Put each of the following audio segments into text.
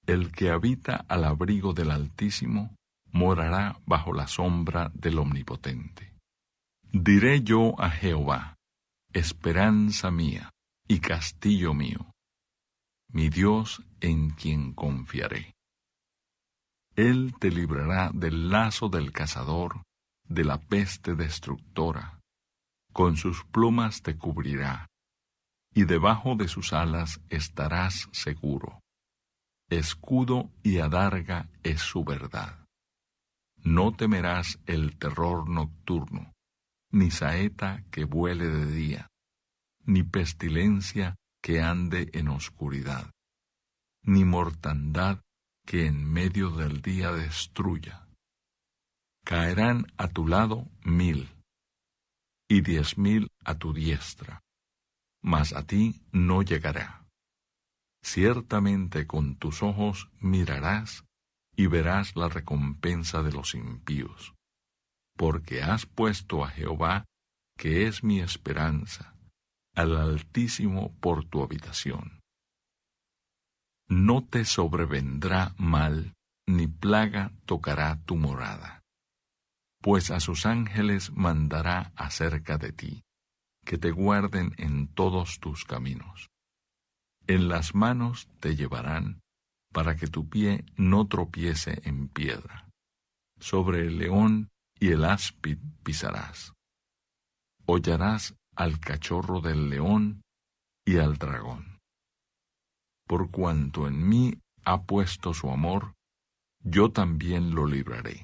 El que habita al abrigo del Altísimo morará bajo la sombra del Omnipotente. Diré yo a Jehová, esperanza mía y castillo mío, mi Dios en quien confiaré. Él te librará del lazo del cazador, de la peste destructora. Con sus plumas te cubrirá, y debajo de sus alas estarás seguro. Escudo y adarga es su verdad. No temerás el terror nocturno, ni saeta que vuele de día, ni pestilencia que ande en oscuridad, ni mortandad que en medio del día destruya. Caerán a tu lado 1000, y 10,000 a tu diestra, mas a ti no llegará. Ciertamente con tus ojos mirarás y verás la recompensa de los impíos, porque has puesto a Jehová, que es mi esperanza, al Altísimo por tu habitación. No te sobrevendrá mal, ni plaga tocará tu morada, pues a sus ángeles mandará acerca de ti, que te guarden en todos tus caminos. En las manos te llevarán, para que tu pie no tropiece en piedra. Sobre el león y el áspid pisarás. Hollarás al cachorro del león y al dragón. Por cuanto en mí ha puesto su amor, yo también lo libraré.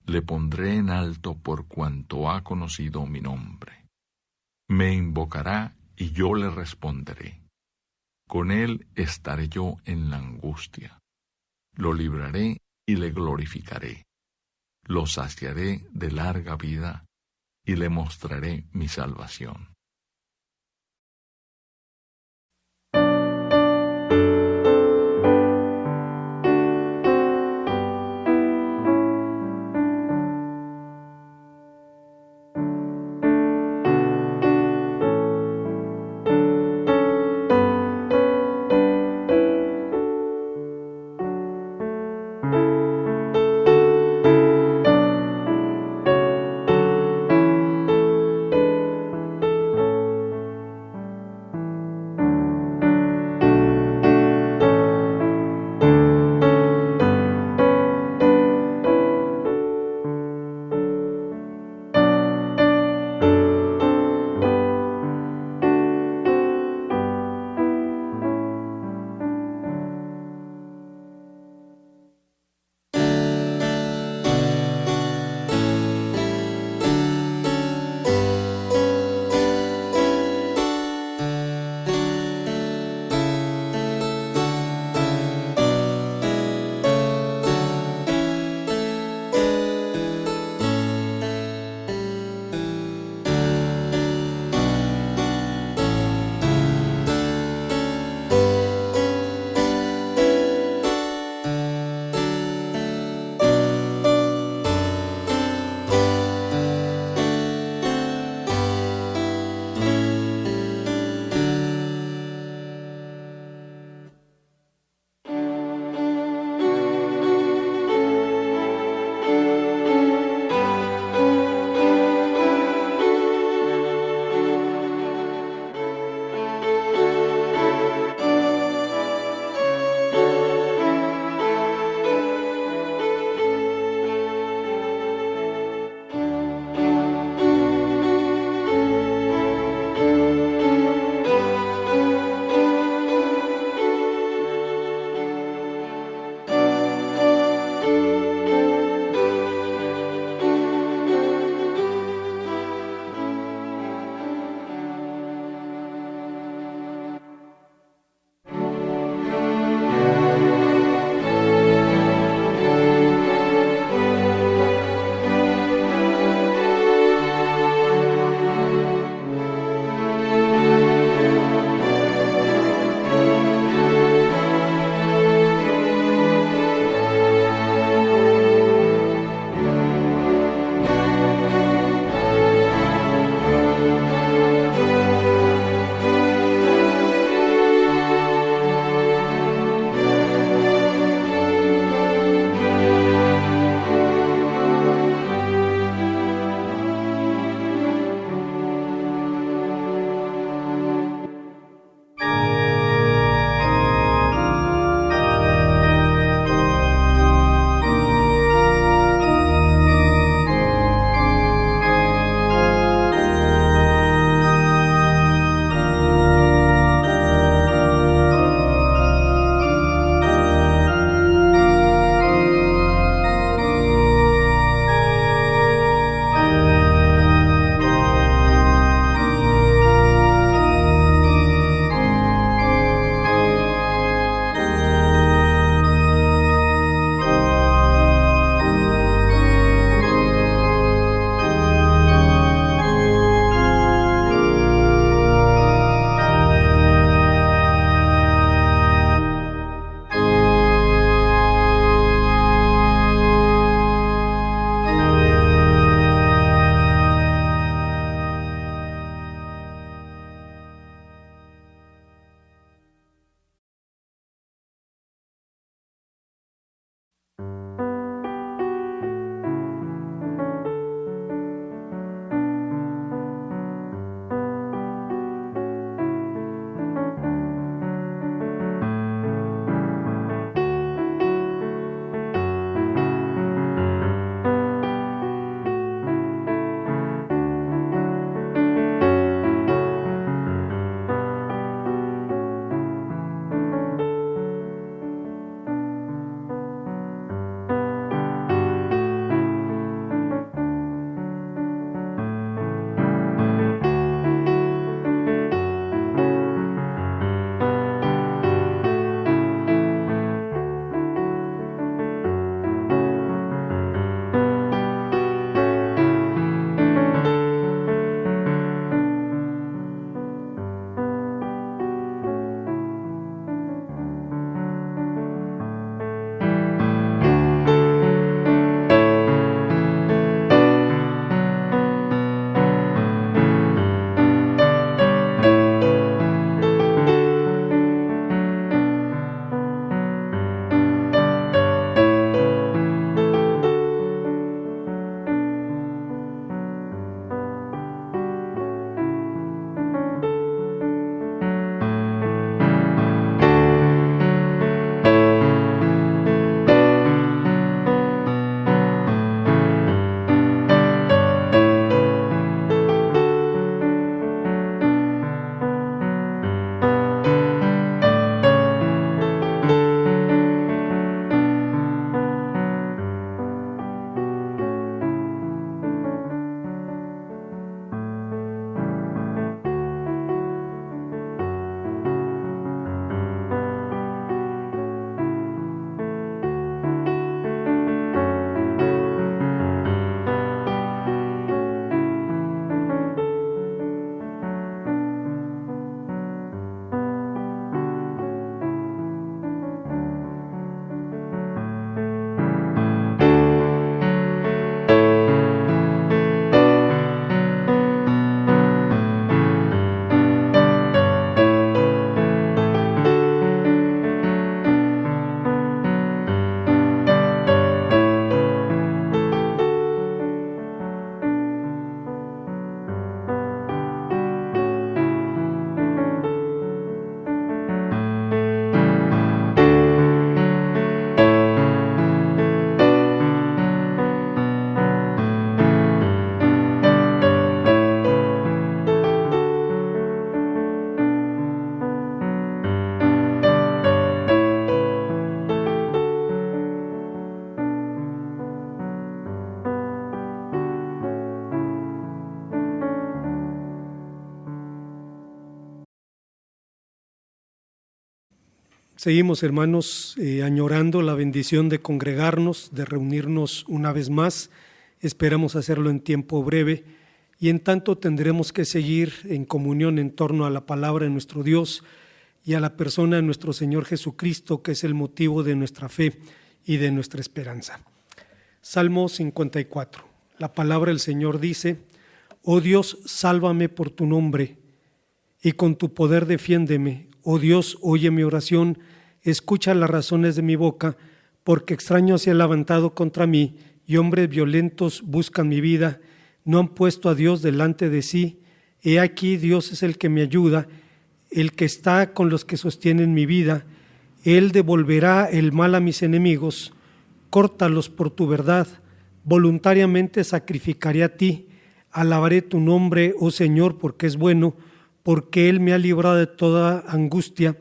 Le pondré en alto por cuanto ha conocido mi nombre. Me invocará y yo le responderé. Con él estaré yo en la angustia. Lo libraré y le glorificaré. Lo saciaré de larga vida y le mostraré mi salvación. Seguimos, hermanos, añorando la bendición de congregarnos, de reunirnos una vez más. Esperamos hacerlo en tiempo breve y en tanto tendremos que seguir en comunión en torno a la palabra de nuestro Dios y a la persona de nuestro Señor Jesucristo, que es el motivo de nuestra fe y de nuestra esperanza. Salmo 54. La palabra del Señor dice: Oh Dios, sálvame por tu nombre y con tu poder defiéndeme. Oh Dios, oye mi oración, escucha las razones de mi boca, porque extraños se han levantado contra mí y hombres violentos buscan mi vida. No han puesto a Dios delante de sí. He aquí, Dios es el que me ayuda, el que está con los que sostienen mi vida. Él devolverá el mal a mis enemigos. Córtalos por tu verdad. Voluntariamente sacrificaré a ti. Alabaré tu nombre, oh Señor, porque es bueno, porque Él me ha librado de toda angustia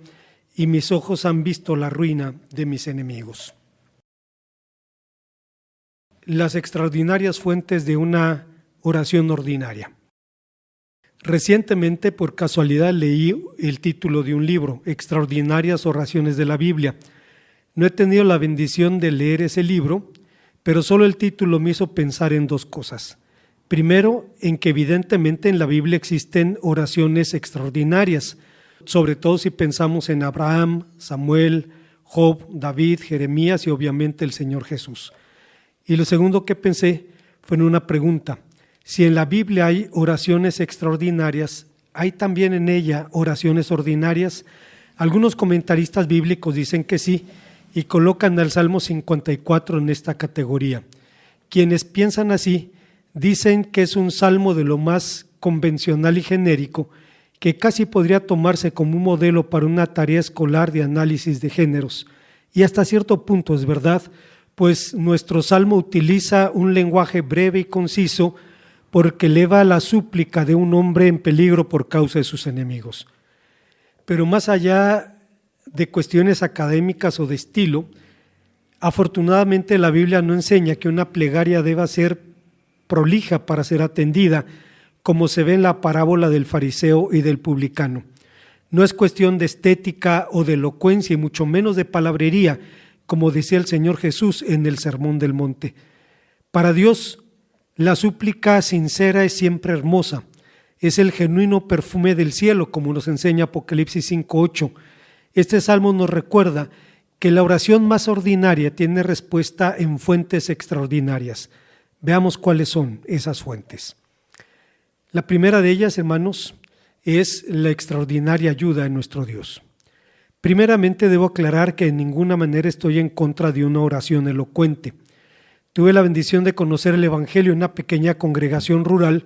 y mis ojos han visto la ruina de mis enemigos. Las extraordinarias fuentes de una oración ordinaria. Recientemente, por casualidad, leí el título de un libro, Extraordinarias Oraciones de la Biblia. No he tenido la bendición de leer ese libro, pero solo el título me hizo pensar en dos cosas. Primero, en que evidentemente en la Biblia existen oraciones extraordinarias, sobre todo si pensamos en Abraham, Samuel, Job, David, Jeremías y obviamente el Señor Jesús. Y lo segundo que pensé fue en una pregunta: si en la Biblia hay oraciones extraordinarias, ¿hay también en ella oraciones ordinarias? Algunos comentaristas bíblicos dicen que sí y colocan al Salmo 54 en esta categoría. Quienes piensan así dicen que es un salmo de lo más convencional y genérico, que casi podría tomarse como un modelo para una tarea escolar de análisis de géneros. Y hasta cierto punto es verdad, pues nuestro salmo utiliza un lenguaje breve y conciso porque eleva la súplica de un hombre en peligro por causa de sus enemigos. Pero más allá de cuestiones académicas o de estilo, afortunadamente la Biblia no enseña que una plegaria deba ser prolija para ser atendida, como se ve en la parábola del fariseo y del publicano. No es cuestión de estética o de elocuencia y mucho menos de palabrería, como decía el Señor Jesús en el Sermón del Monte. Para Dios, la súplica sincera es siempre hermosa, es el genuino perfume del cielo, como nos enseña Apocalipsis 5:8. Este salmo nos recuerda que la oración más ordinaria tiene respuesta en fuentes extraordinarias. Veamos cuáles son esas fuentes. La primera de ellas, hermanos, es la extraordinaria ayuda de nuestro Dios. Primeramente debo aclarar que de ninguna manera estoy en contra de una oración elocuente. Tuve la bendición de conocer el Evangelio en una pequeña congregación rural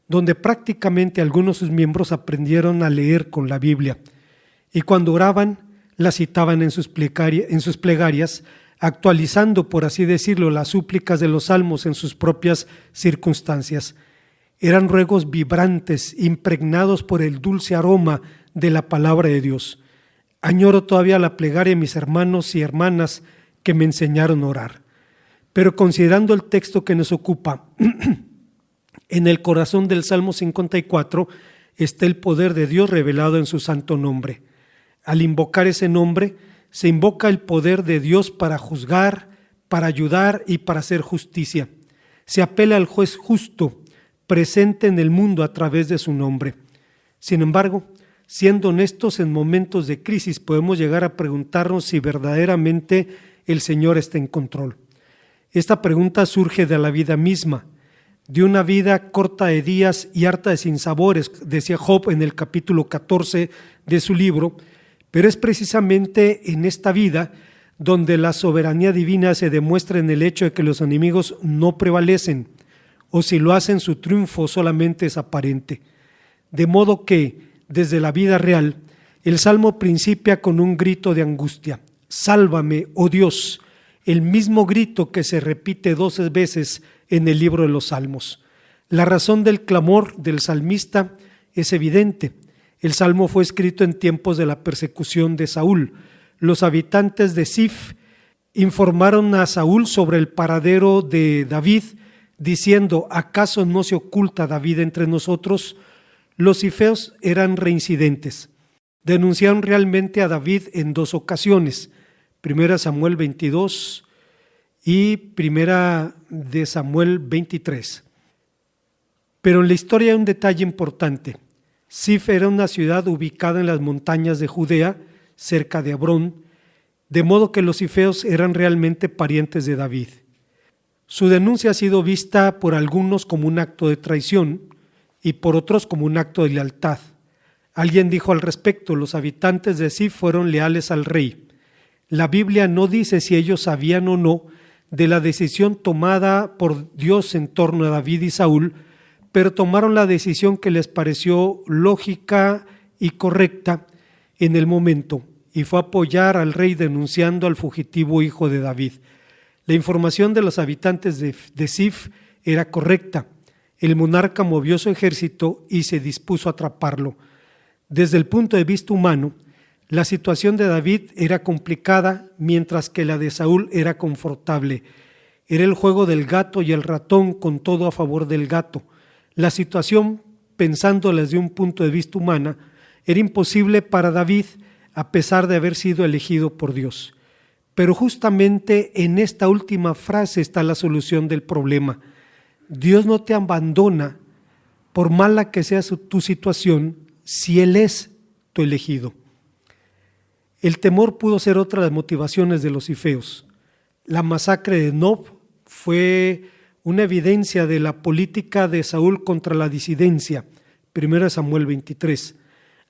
donde prácticamente algunos de sus miembros aprendieron a leer con la Biblia y cuando oraban la citaban en sus plegarias, actualizando, por así decirlo, las súplicas de los salmos en sus propias circunstancias. Eran ruegos vibrantes, impregnados por el dulce aroma de la palabra de Dios. Añoro todavía la plegaria de mis hermanos y hermanas que me enseñaron a orar. Pero considerando el texto que nos ocupa, en el corazón del Salmo 54 está el poder de Dios revelado en su santo nombre. Al invocar ese nombre, se invoca el poder de Dios para juzgar, para ayudar y para hacer justicia. Se apela al juez justo, presente en el mundo a través de su nombre. Sin embargo, siendo honestos, en momentos de crisis podemos llegar a preguntarnos si verdaderamente el Señor está en control. Esta pregunta surge de la vida misma, de una vida corta de días y harta de sinsabores, decía Job en el capítulo 14 de su libro, pero es precisamente en esta vida donde la soberanía divina se demuestra en el hecho de que los enemigos no prevalecen, o si lo hacen, su triunfo solamente es aparente. De modo que, desde la vida real, el Salmo principia con un grito de angustia: sálvame, oh Dios, el mismo grito que se repite 12 veces en el libro de los Salmos. La razón del clamor del salmista es evidente. El Salmo fue escrito en tiempos de la persecución de Saúl. Los habitantes de Zif informaron a Saúl sobre el paradero de David, diciendo: ¿acaso no se oculta David entre nosotros? Los zifeos eran reincidentes. denunciaron realmente a David en dos ocasiones, 1 Samuel 22 y 1 de Samuel 23. Pero en la historia hay un detalle importante. Zif era una ciudad ubicada en las montañas de Judea, cerca de Hebrón, de modo que los zifeos eran realmente parientes de David. Su denuncia ha sido vista por algunos como un acto de traición y por otros como un acto de lealtad. Alguien dijo al respecto: los habitantes de Zif fueron leales al rey. La Biblia no dice si ellos sabían o no de la decisión tomada por Dios en torno a David y Saúl, pero tomaron la decisión que les pareció lógica y correcta en el momento, y fue apoyar al rey denunciando al fugitivo hijo de David. La información de los habitantes de Zif era correcta. El monarca movió su ejército y se dispuso a atraparlo. Desde el punto de vista humano, la situación de David era complicada, mientras que la de Saúl era confortable. Era el juego del gato y el ratón, con todo a favor del gato. La situación, pensándola desde un punto de vista humano, era imposible para David, a pesar de haber sido elegido por Dios. Pero justamente en esta última frase está la solución del problema. Dios no te abandona, por mala que sea tu situación, si Él es tu elegido. El temor pudo ser otra de las motivaciones de los zifeos. La masacre de Nob fue una evidencia de la política de Saúl contra la disidencia, 1 Samuel 23.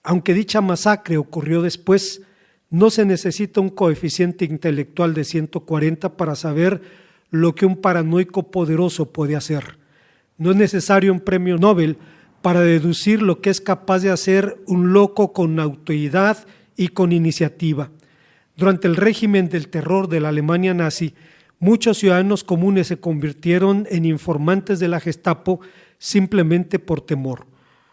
Aunque dicha masacre ocurrió después, no se necesita un coeficiente intelectual de 140 para saber lo que un paranoico poderoso puede hacer. No es necesario un premio Nobel para deducir lo que es capaz de hacer un loco con autoridad y con iniciativa. Durante el régimen del terror de la Alemania nazi, muchos ciudadanos comunes se convirtieron en informantes de la Gestapo simplemente por temor.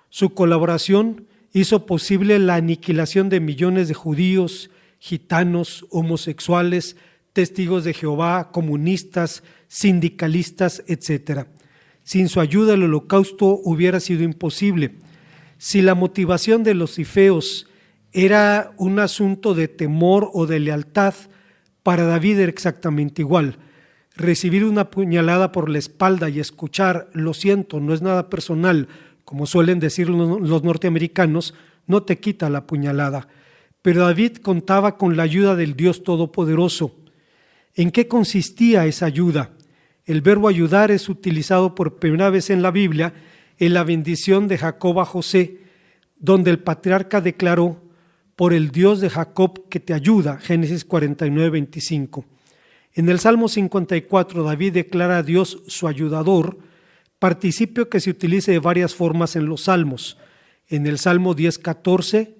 Su colaboración hizo posible la aniquilación de millones de judíos, gitanos, homosexuales, testigos de Jehová, comunistas, sindicalistas, etc. Sin su ayuda el holocausto hubiera sido imposible. Si la motivación de los zifeos era un asunto de temor o de lealtad, para David era exactamente igual. Recibir una puñalada por la espalda y escuchar "lo siento, no es nada personal", como suelen decir los norteamericanos, no te quita la puñalada. Pero David contaba con la ayuda del Dios Todopoderoso. ¿En qué consistía esa ayuda? El verbo ayudar es utilizado por primera vez en la Biblia en la bendición de Jacob a José, donde el patriarca declaró: por el Dios de Jacob que te ayuda, Génesis 49:25. En el Salmo 54, David declara a Dios su ayudador, participio que se utiliza de varias formas en los salmos. En el Salmo 10:14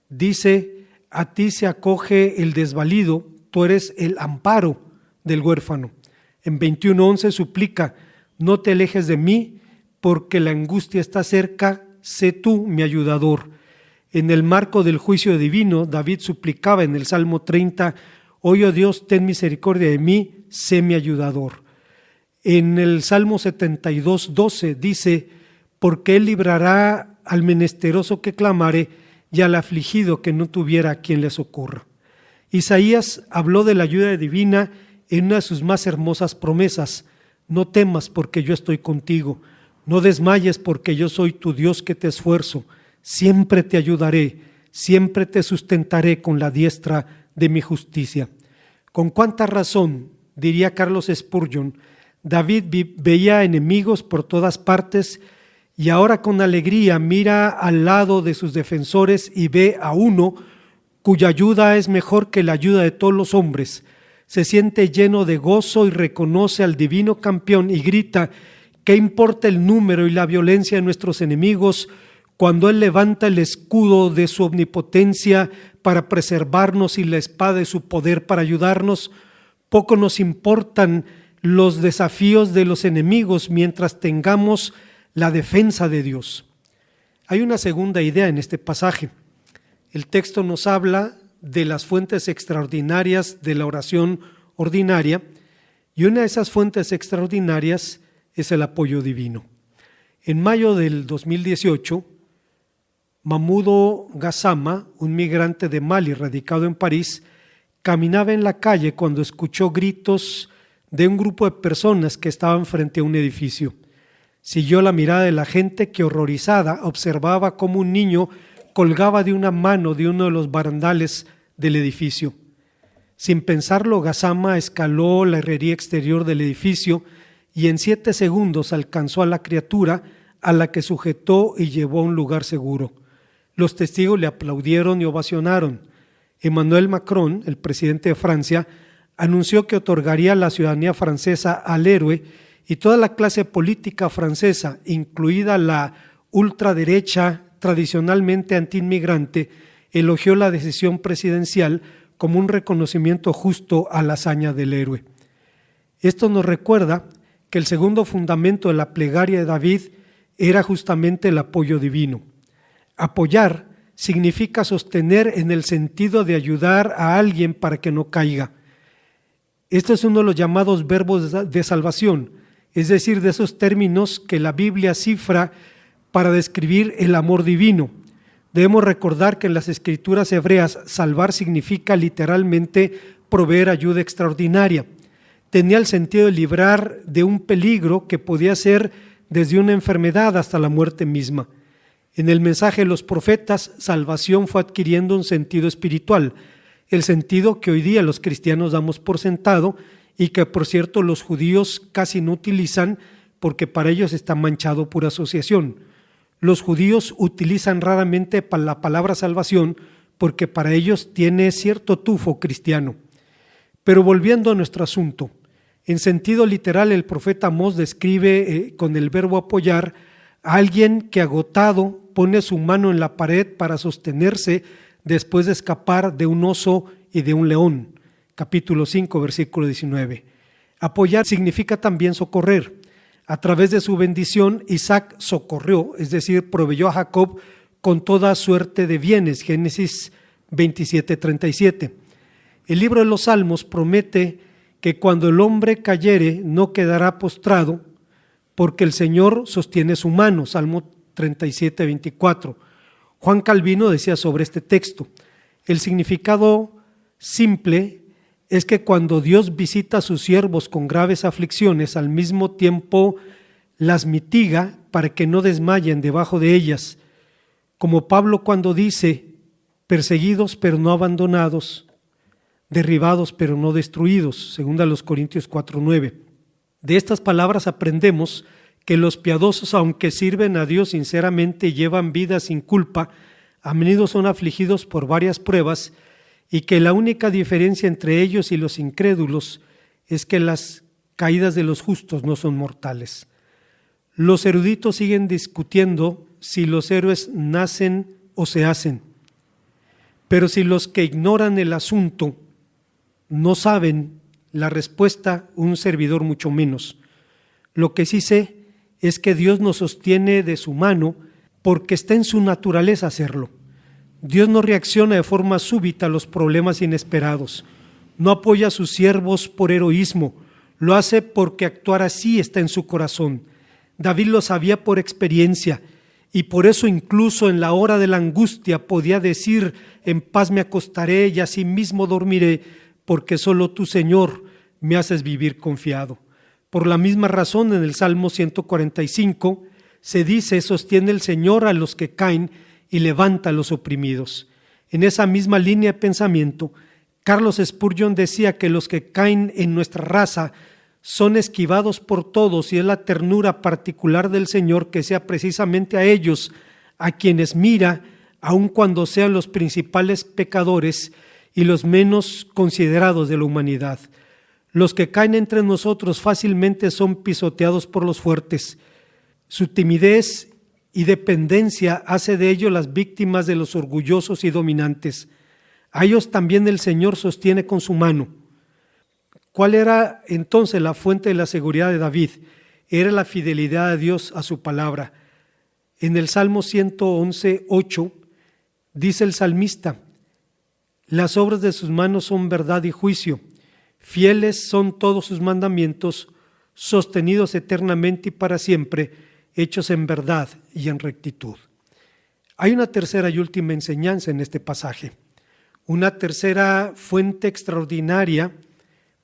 dice: a ti se acoge el desvalido, tú eres el amparo del huérfano. En 21:11 suplica: no te alejes de mí, porque la angustia está cerca, sé tú mi ayudador. En el marco del juicio divino, David suplicaba en el Salmo 30: oye, oh Dios, ten misericordia de mí, sé mi ayudador. En el Salmo 72:12 dice: porque él librará al menesteroso que clamare y al afligido que no tuviera a quien le socorra. Isaías habló de la ayuda divina en una de sus más hermosas promesas: no temas porque yo estoy contigo, no desmayes porque yo soy tu Dios que te esfuerzo, siempre te ayudaré, siempre te sustentaré con la diestra de mi justicia. Con cuánta razón, diría Carlos Spurgeon, David veía enemigos por todas partes y ahora con alegría mira al lado de sus defensores y ve a uno cuya ayuda es mejor que la ayuda de todos los hombres. Se siente lleno de gozo y reconoce al divino campeón y grita: ¿qué importa el número y la violencia de nuestros enemigos cuando Él levanta el escudo de su omnipotencia para preservarnos y la espada de su poder para ayudarnos? Poco nos importan los desafíos de los enemigos mientras tengamos la defensa de Dios. Hay una segunda idea en este pasaje. El texto nos habla de las fuentes extraordinarias de la oración ordinaria, y una de esas fuentes extraordinarias es el apoyo divino. En mayo del 2018, Mahmoud Gassama, un migrante de Mali radicado en París, caminaba en la calle cuando escuchó gritos de un grupo de personas que estaban frente a un edificio. Siguió la mirada de la gente que, horrorizada, observaba cómo un niño colgaba de una mano de uno de los barandales del edificio. Sin pensarlo, Gassama escaló la herrería exterior del edificio y en 7 segundos alcanzó a la criatura, a la que sujetó y llevó a un lugar seguro. Los testigos le aplaudieron y ovacionaron. Emmanuel Macron, el presidente de Francia, anunció que otorgaría la ciudadanía francesa al héroe, y toda la clase política francesa, incluida la ultraderecha tradicionalmente antiinmigrante, elogió la decisión presidencial como un reconocimiento justo a la hazaña del héroe. Esto nos recuerda que el segundo fundamento de la plegaria de David era justamente el apoyo divino. Apoyar significa sostener en el sentido de ayudar a alguien para que no caiga. Este es uno de los llamados verbos de salvación, es decir, de esos términos que la Biblia cifra para describir el amor divino. Debemos recordar que en las escrituras hebreas salvar significa literalmente proveer ayuda extraordinaria. Tenía el sentido de librar de un peligro que podía ser desde una enfermedad hasta la muerte misma. En el mensaje de los profetas, salvación fue adquiriendo un sentido espiritual, el sentido que hoy día los cristianos damos por sentado y que, por cierto, los judíos casi no utilizan porque para ellos está manchado por asociación. Los judíos utilizan raramente la palabra salvación porque para ellos tiene cierto tufo cristiano. Pero volviendo a nuestro asunto, en sentido literal el profeta Amós describe con el verbo apoyar a alguien que, agotado, pone su mano en la pared para sostenerse después de escapar de un oso y de un león. Capítulo 5, versículo 19. Apoyar significa también socorrer. A través de su bendición, Isaac socorrió, es decir, proveyó a Jacob con toda suerte de bienes. Génesis 27:37. El libro de los Salmos promete que cuando el hombre cayere no quedará postrado, porque el Señor sostiene su mano. Salmo 37:24. Juan Calvino decía sobre este texto: el significado simple es que cuando Dios visita a sus siervos con graves aflicciones, al mismo tiempo las mitiga para que no desmayen debajo de ellas, como Pablo cuando dice: perseguidos pero no abandonados, derribados pero no destruidos, según los Corintios 4:9. De estas palabras aprendemos que los piadosos, aunque sirven a Dios sinceramente y llevan vida sin culpa, a menudo son afligidos por varias pruebas, y que la única diferencia entre ellos y los incrédulos es que las caídas de los justos no son mortales. Los eruditos siguen discutiendo si los héroes nacen o se hacen, pero si los que ignoran el asunto no saben la respuesta, un servidor mucho menos. Lo que sí sé es que Dios nos sostiene de su mano porque está en su naturaleza hacerlo. Dios no reacciona de forma súbita a los problemas inesperados. No apoya a sus siervos por heroísmo. Lo hace porque actuar así está en su corazón. David lo sabía por experiencia y por eso incluso en la hora de la angustia podía decir: en paz me acostaré y asimismo dormiré, porque solo tú, Señor, me haces vivir confiado. Por la misma razón, en el Salmo 145 se dice: sostiene el Señor a los que caen y levanta a los oprimidos. En esa misma línea de pensamiento, Carlos Spurgeon decía que los que caen en nuestra raza son esquivados por todos, y es la ternura particular del Señor que sea precisamente a ellos a quienes mira, aun cuando sean los principales pecadores y los menos considerados de la humanidad. Los que caen entre nosotros fácilmente son pisoteados por los fuertes. Su timidez y dependencia hace de ellos las víctimas de los orgullosos y dominantes. A ellos también el Señor sostiene con su mano. ¿Cuál era entonces la fuente de la seguridad de David? Era la fidelidad de Dios a su palabra. En el Salmo 111:8 dice el salmista: las obras de sus manos son verdad y juicio, fieles son todos sus mandamientos, sostenidos eternamente y para siempre, hechos en verdad y en rectitud. Hay una tercera y última enseñanza en este pasaje, una tercera fuente extraordinaria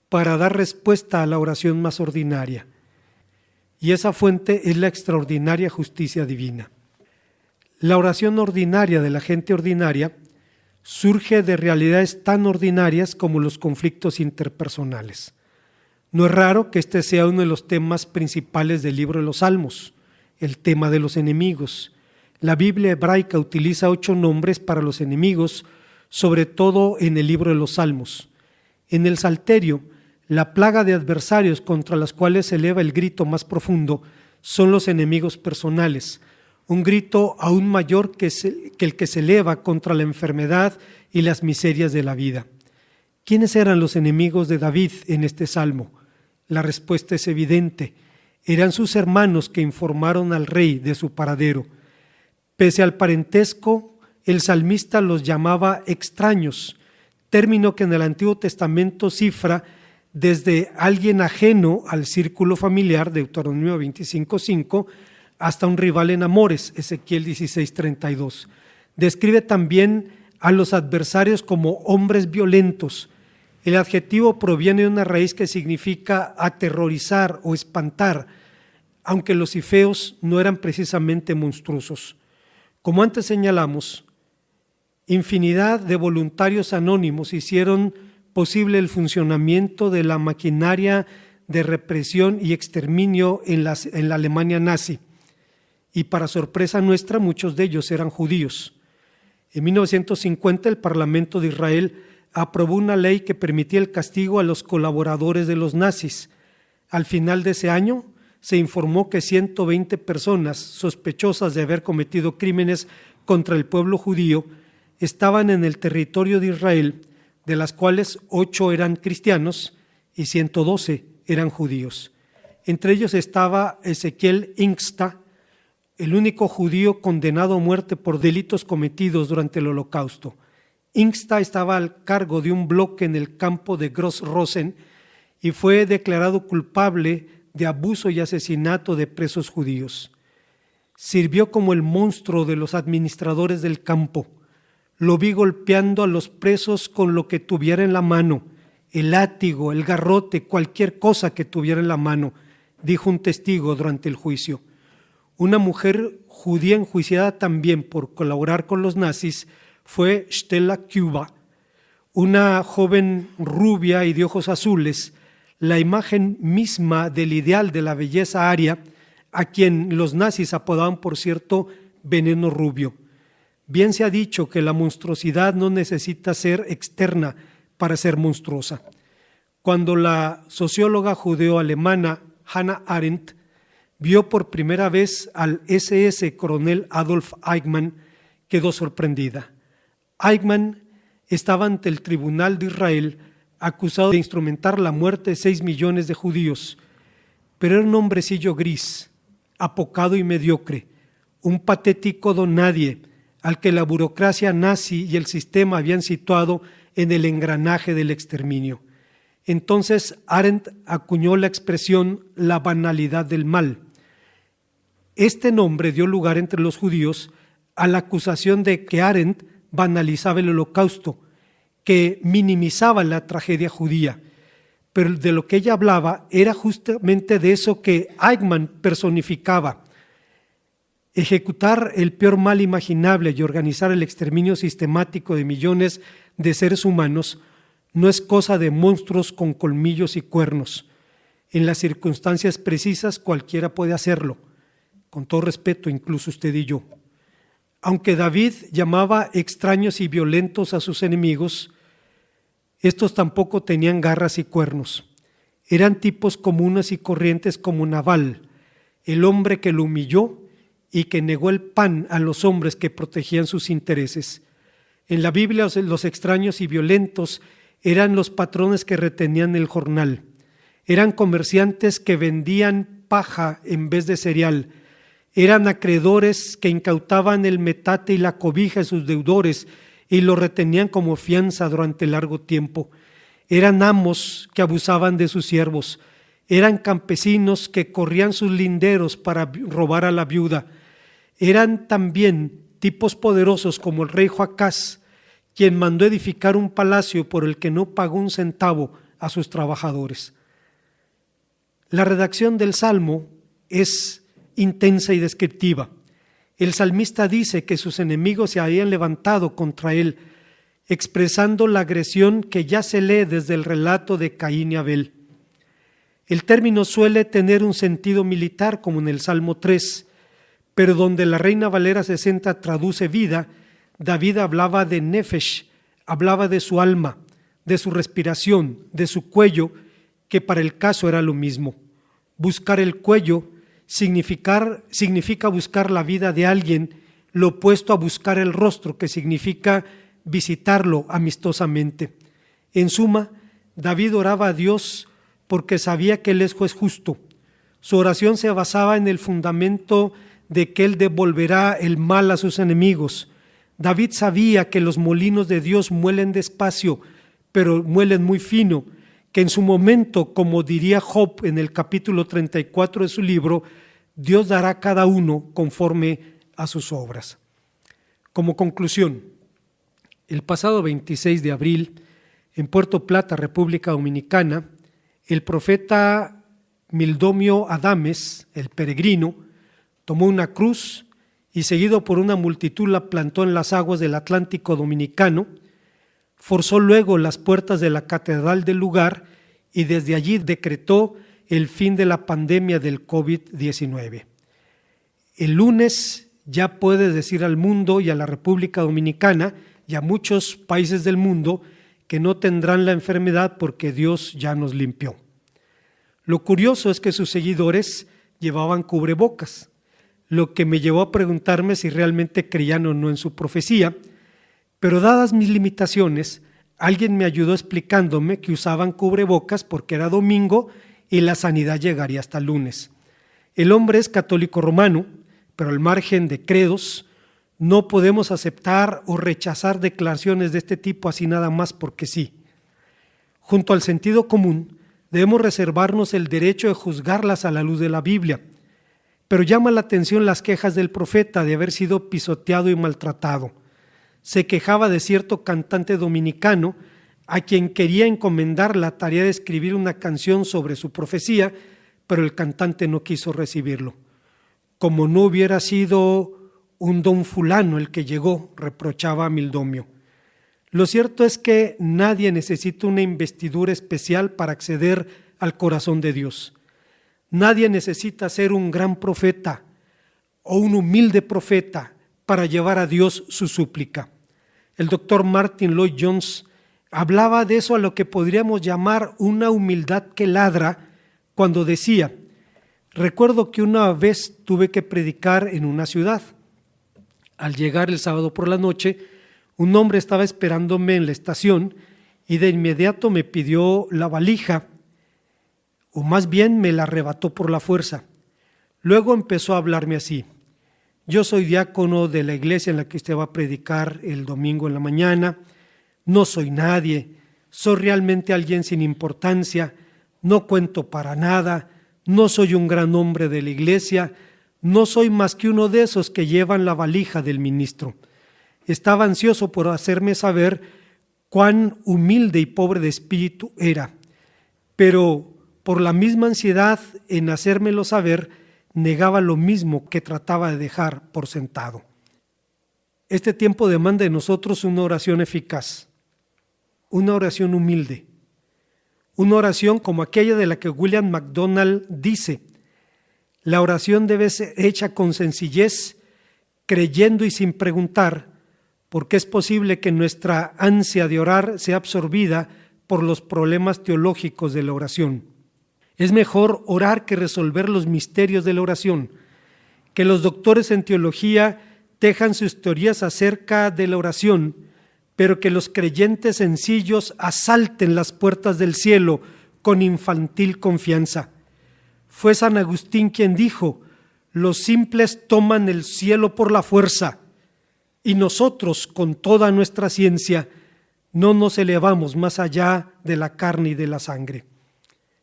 para dar respuesta a la oración más ordinaria. Y esa fuente es la extraordinaria justicia divina. La oración ordinaria de la gente ordinaria surge de realidades tan ordinarias como los conflictos interpersonales. No es raro que este sea uno de los temas principales del libro de los Salmos, el tema de los enemigos. La Biblia hebraica utiliza 8 nombres para los enemigos, sobre todo en el libro de los Salmos. En el Salterio, la plaga de adversarios contra las cuales se eleva el grito más profundo son los enemigos personales, un grito aún mayor que el que se eleva contra la enfermedad y las miserias de la vida. ¿Quiénes eran los enemigos de David en este salmo? La respuesta es evidente. Eran sus hermanos que informaron al rey de su paradero. Pese al parentesco, el salmista los llamaba extraños, término que en el Antiguo Testamento cifra desde alguien ajeno al círculo familiar, Deuteronomio 25:5, hasta un rival en amores, Ezequiel 16:32. Describe también a los adversarios como hombres violentos. El adjetivo proviene de una raíz que significa aterrorizar o espantar, aunque los ifeos no eran precisamente monstruosos. Como antes señalamos, infinidad de voluntarios anónimos hicieron posible el funcionamiento de la maquinaria de represión y exterminio en la Alemania nazi. Y para sorpresa nuestra, muchos de ellos eran judíos. En 1950 el Parlamento de Israel aprobó una ley que permitía el castigo a los colaboradores de los nazis. Al final de ese año se informó que 120 personas sospechosas de haber cometido crímenes contra el pueblo judío estaban en el territorio de Israel, de las cuales 8 eran cristianos y 112 eran judíos. Entre ellos estaba Ezequiel Ingsta, el único judío condenado a muerte por delitos cometidos durante el Holocausto. Ingsta estaba al cargo de un bloque en el campo de Gross-Rosen y fue declarado culpable de abuso y asesinato de presos judíos. Sirvió como el monstruo de los administradores del campo. Lo vi golpeando a los presos con lo que tuviera en la mano, el látigo, el garrote, cualquier cosa que tuviera en la mano, dijo un testigo durante el juicio. Una mujer judía enjuiciada también por colaborar con los nazis fue Stella Kuba, una joven rubia y de ojos azules, la imagen misma del ideal de la belleza aria, a quien los nazis apodaban, por cierto, veneno rubio. Bien se ha dicho que la monstruosidad no necesita ser externa para ser monstruosa. Cuando la socióloga judeo-alemana Hannah Arendt vio por primera vez al SS coronel Adolf Eichmann, quedó sorprendida. Eichmann estaba ante el tribunal de Israel acusado de instrumentar la muerte de 6 millones de judíos, pero era un hombrecillo gris, apocado y mediocre, un patético don nadie al que la burocracia nazi y el sistema habían situado en el engranaje del exterminio. Entonces Arendt acuñó la expresión la banalidad del mal. Este nombre dio lugar entre los judíos a la acusación de que Arendt banalizaba el Holocausto, que minimizaba la tragedia judía, pero de lo que ella hablaba era justamente de eso que Eichmann personificaba: ejecutar el peor mal imaginable y organizar el exterminio sistemático de millones de seres humanos no es cosa de monstruos con colmillos y cuernos. En las circunstancias precisas cualquiera puede hacerlo, con todo respeto, incluso usted y yo. Aunque David llamaba extraños y violentos a sus enemigos, estos tampoco tenían garras y cuernos. Eran tipos comunes y corrientes como Nabal, el hombre que lo humilló y que negó el pan a los hombres que protegían sus intereses. En la Biblia los extraños y violentos eran los patrones que retenían el jornal. Eran comerciantes que vendían paja en vez de cereal. Eran acreedores que incautaban el metate y la cobija de sus deudores y lo retenían como fianza durante largo tiempo. Eran amos que abusaban de sus siervos. Eran campesinos que corrían sus linderos para robar a la viuda. Eran también tipos poderosos como el rey Joacás, quien mandó edificar un palacio por el que no pagó un centavo a sus trabajadores. La redacción del Salmo es intensa y descriptiva. El salmista dice que sus enemigos se habían levantado contra él, expresando la agresión que ya se lee desde el relato de Caín y Abel. El término suele tener un sentido militar, como en el Salmo 3, pero donde la Reina Valera 60 traduce vida, David hablaba de nefesh, hablaba de su alma, de su respiración, de su cuello, que para el caso era lo mismo. Buscar el cuello significa buscar la vida de alguien, lo opuesto a buscar el rostro, que significa visitarlo amistosamente. En suma, David oraba a Dios porque sabía que Él es juez justo. Su oración se basaba en el fundamento de que Él devolverá el mal a sus enemigos. David sabía que los molinos de Dios muelen despacio, pero muelen muy fino, que en su momento, como diría Job en el capítulo 34 de su libro, Dios dará a cada uno conforme a sus obras. Como conclusión, el pasado 26 de abril, en Puerto Plata, República Dominicana, el profeta Mildomio Adames, el peregrino, tomó una cruz y, seguido por una multitud, la plantó en las aguas del Atlántico Dominicano. Forzó luego las puertas de la catedral del lugar y desde allí decretó el fin de la pandemia del COVID-19. El lunes ya puede decir al mundo y a la República Dominicana y a muchos países del mundo que no tendrán la enfermedad porque Dios ya nos limpió. Lo curioso es que sus seguidores llevaban cubrebocas, lo que me llevó a preguntarme si realmente creían o no en su profecía, pero dadas mis limitaciones, alguien me ayudó explicándome que usaban cubrebocas porque era domingo y la sanidad llegaría hasta el lunes. El hombre es católico romano, pero al margen de credos, no podemos aceptar o rechazar declaraciones de este tipo así nada más porque sí. Junto al sentido común, debemos reservarnos el derecho de juzgarlas a la luz de la Biblia, pero llama la atención las quejas del profeta de haber sido pisoteado y maltratado. Se quejaba de cierto cantante dominicano a quien quería encomendar la tarea de escribir una canción sobre su profecía, pero el cantante no quiso recibirlo. Como no hubiera sido un don fulano el que llegó, reprochaba a Mildomio. Lo cierto es que nadie necesita una investidura especial para acceder al corazón de Dios. Nadie necesita ser un gran profeta o un humilde profeta para llevar a Dios su súplica. El doctor Martin Lloyd Jones hablaba de eso a lo que podríamos llamar una humildad que ladra cuando decía: recuerdo que una vez tuve que predicar en una ciudad. Al llegar el sábado por la noche, un hombre estaba esperándome en la estación y de inmediato me pidió la valija, o más bien me la arrebató por la fuerza. Luego empezó a hablarme así: yo soy diácono de la iglesia en la que usted va a predicar el domingo en la mañana, no soy nadie, soy realmente alguien sin importancia, no cuento para nada, no soy un gran hombre de la iglesia, no soy más que uno de esos que llevan la valija del ministro. Estaba ansioso por hacerme saber cuán humilde y pobre de espíritu era, pero por la misma ansiedad en hacérmelo saber, negaba lo mismo que trataba de dejar por sentado. Este tiempo demanda de nosotros una oración eficaz, una oración humilde, una oración como aquella de la que William MacDonald dice: la oración debe ser hecha con sencillez, creyendo y sin preguntar, porque es posible que nuestra ansia de orar sea absorbida por los problemas teológicos de la oración. Es mejor orar que resolver los misterios de la oración. Que los doctores en teología tejan sus teorías acerca de la oración, pero que los creyentes sencillos asalten las puertas del cielo con infantil confianza. Fue San Agustín quien dijo: los simples toman el cielo por la fuerza, y nosotros, con toda nuestra ciencia, no nos elevamos más allá de la carne y de la sangre.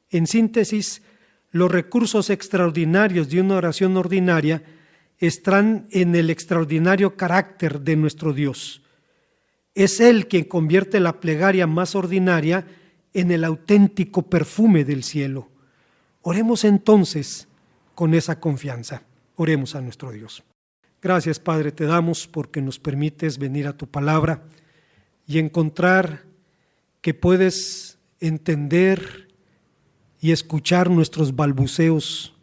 En síntesis, los recursos extraordinarios de una oración ordinaria están en el extraordinario carácter de nuestro Dios. Es Él quien convierte la plegaria más ordinaria en el auténtico perfume del cielo. Oremos entonces con esa confianza. Oremos a nuestro Dios. Gracias, Padre, te damos porque nos permites venir a tu palabra y encontrar que puedes entender y escuchar nuestros balbuceos,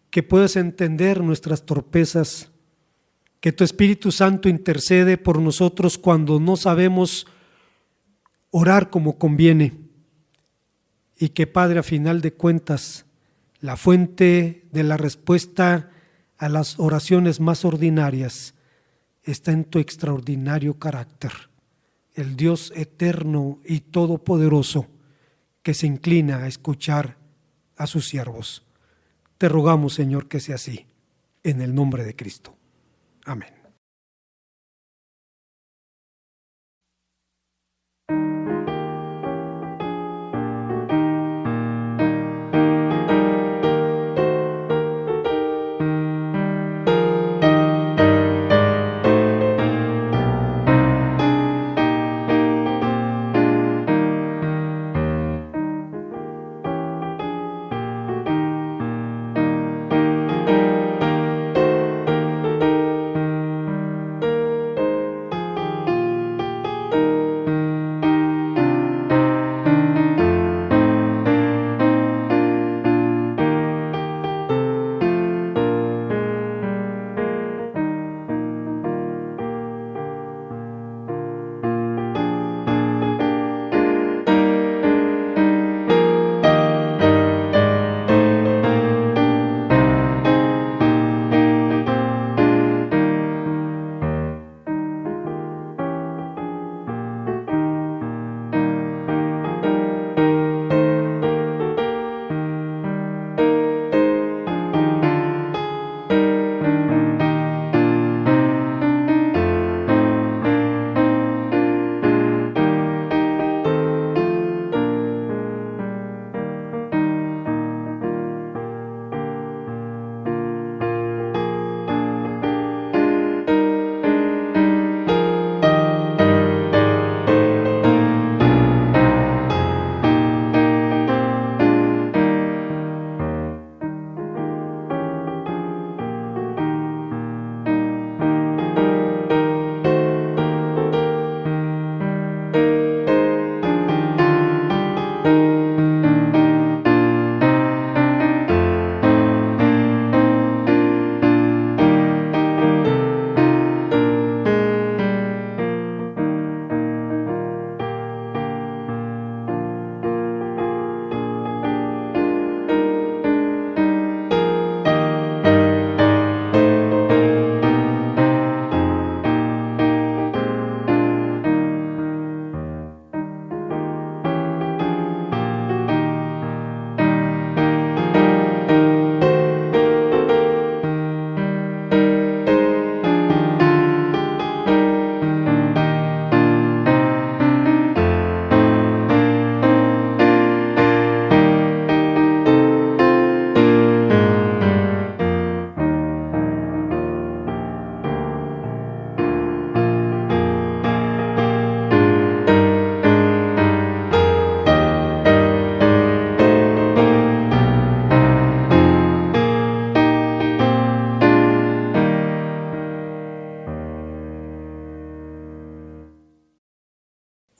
que puedes entender nuestras torpezas, que tu Espíritu Santo intercede por nosotros cuando no sabemos orar como conviene, y que, Padre, a final de cuentas, la fuente de la respuesta a las oraciones más ordinarias está en tu extraordinario carácter, el Dios eterno y todopoderoso que se inclina a escuchar a sus siervos. Te rogamos, Señor, que sea así, en el nombre de Cristo. Amén.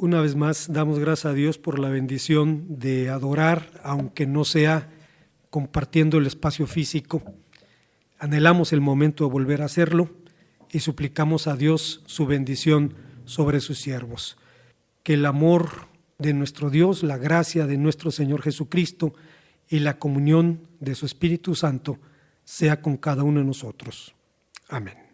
Una vez más, damos gracias a Dios por la bendición de adorar, aunque no sea compartiendo el espacio físico. Anhelamos el momento de volver a hacerlo y suplicamos a Dios su bendición sobre sus siervos. Que el amor de nuestro Dios, la gracia de nuestro Señor Jesucristo y la comunión de su Espíritu Santo sea con cada uno de nosotros. Amén.